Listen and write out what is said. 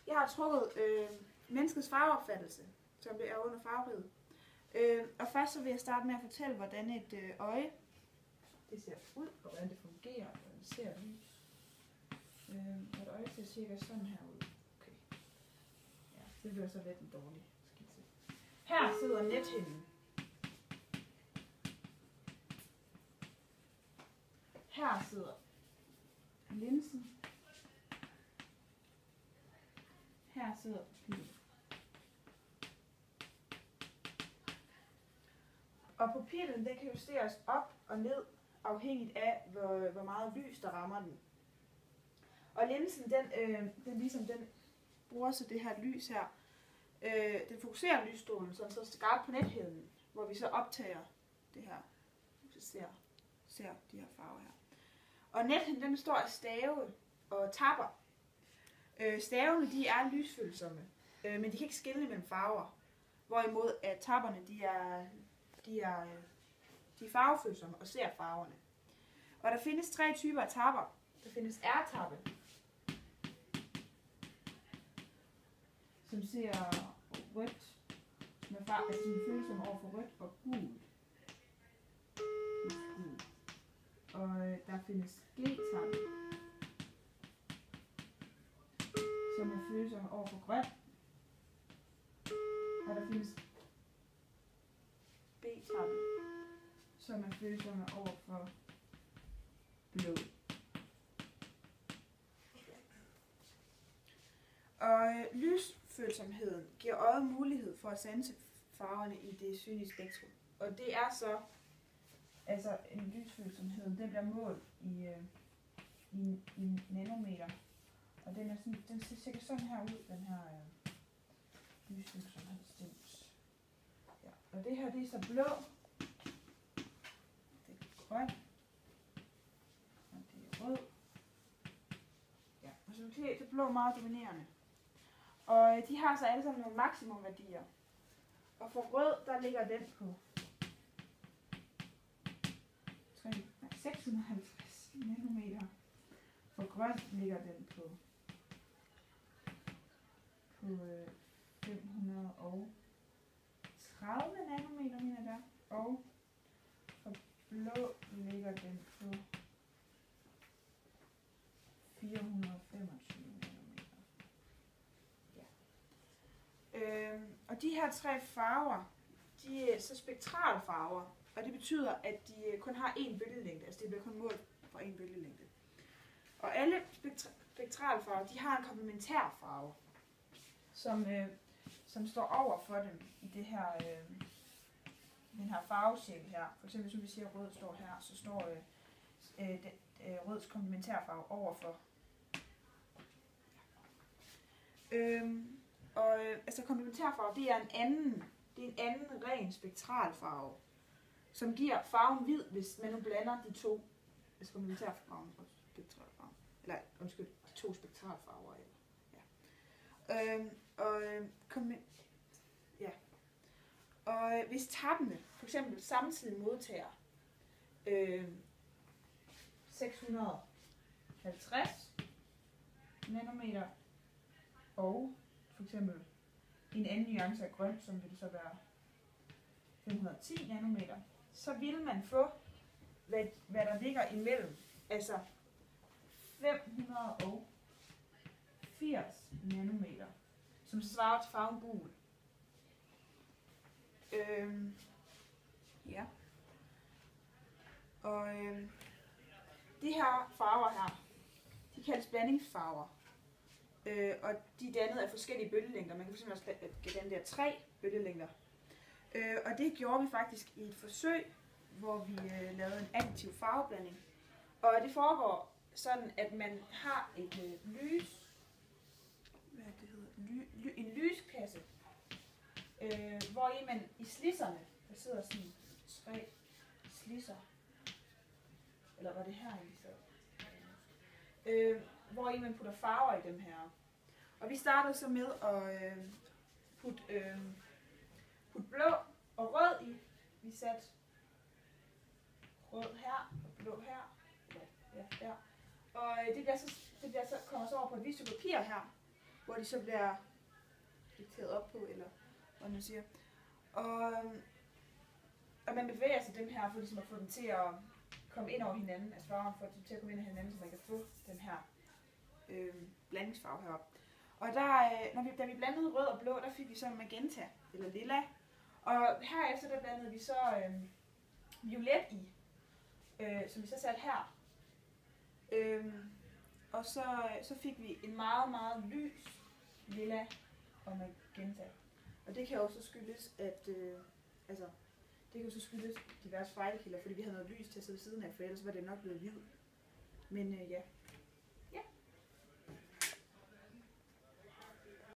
Jeg har trukket menneskets farveopfattelse, som det er under farveriget. Og først så vil jeg starte med at fortælle, hvordan et øje det ser ud, og hvordan det fungerer, og hvordan det ser lys. Et øje ser cirka sådan her ud. Okay. Ja, det bliver så lidt en dårlig skitse. Her sidder nethinden. Her sidder linsen. Her sidder pupillen. Og pupillen den kan justeres op og ned, afhængigt af hvor meget lys der rammer den. Og linsen den ligesom den bruger så det her lys her. Den fokuserer lysstrålen sådan så skarpt på nethinden, hvor vi så optager det her. Så ser de her farver her. Og nethinden den består af stave og tapper. Stavene de er lysfølsomme, men de kan ikke skelne mellem farver. Hvorimod at tapperne de er farvefølsomme og ser farverne. Og der findes 3 typer af tapper. Der findes R-tappe, som ser rødt, som er følsomme over for rødt og gult. Og der findes G-tappe, som er følsomme over for grøn. Og der findes B-tappe, som er følsomme over for blå. Og lysfølsomheden giver øjet mulighed for at sanse farverne i det synlige spektrum. Og det er så, altså en lysfølsomhed, den bliver målt i nanometer. Og den ser cirka sådan her ud, den her lysfølsomhedsdims. Ja. Og det her, det er så blå, det er grøn, og det er rød. Ja, og så kan det blå meget dominerende. Og de har så alle sammen nogle maksimumværdier. Og for rød, der ligger den på 650 nanometer. For grøn ligger den på 530 nanometer, mener der. Og for blå ligger den på 425 nanometer. Ja. Og de her 3 farver, de er så spektralfarver. Og det betyder, at de kun har én bølgelængde. Altså det bliver kun målt for én bølgelængde. Og alle spektralfarver, de har en komplementær farve, som står over for dem i det her, den her farvecirkel her. For eksempel, hvis vi siger, at rød står her, så står røds komplementærfarve overfor. Altså komplementærfarve, det er en anden ren spektralfarve, som giver farven hvid, hvis man nu blander de to, altså komplementærfarven og spektralfarven. Eller undskyld, de 2 spektralfarver. Ja. Og hvis tappene for eksempel samtidig modtager 650 nanometer og for eksempel en anden nuance af grøn, som vil det så være 510 nanometer, så vil man få, hvad der ligger imellem, altså 580 nanometer, som svarer til farven gul. Ja. Og de her farver her, de kaldes blandingsfarver. Og de er dannet af forskellige bølgelængder. Man kan fx også danne der 3 bølgelængder. Og det gjorde vi faktisk i et forsøg, hvor vi lavede en additiv farveblanding. Og det foregår sådan, at man har et en lyskasse, hvor i man i slisserne, der sidder sådan 3 slisser, eller var det her egentlig så? Hvor i man putter farver i dem her. Og vi startede så med at putte blå og rød i. Vi satte rød her og blå her. Ja, der. Og det kommer så over på et hvidt stykke papir her. hvor de så bliver dikteret op på, eller hvad man siger. Og man bevæger sig dem her, for ligesom at få dem til at komme ind over hinanden, altså farven får dem til at komme ind over hinanden, så man kan få den her blandingsfarve heroppe. Og der, da vi blandede rød og blå, der fik vi så magenta, eller lilla. Og herefter der blandede vi så violet i, som vi så satte her. Og så fik vi en meget, meget lys lilla og magenta. Og det kan jo så skyldes, at det kan jo så skyldes diverse fejlkilder, fordi vi havde noget lys til at sidde ved siden af, for ellers var det nok blevet hvid. Men ja.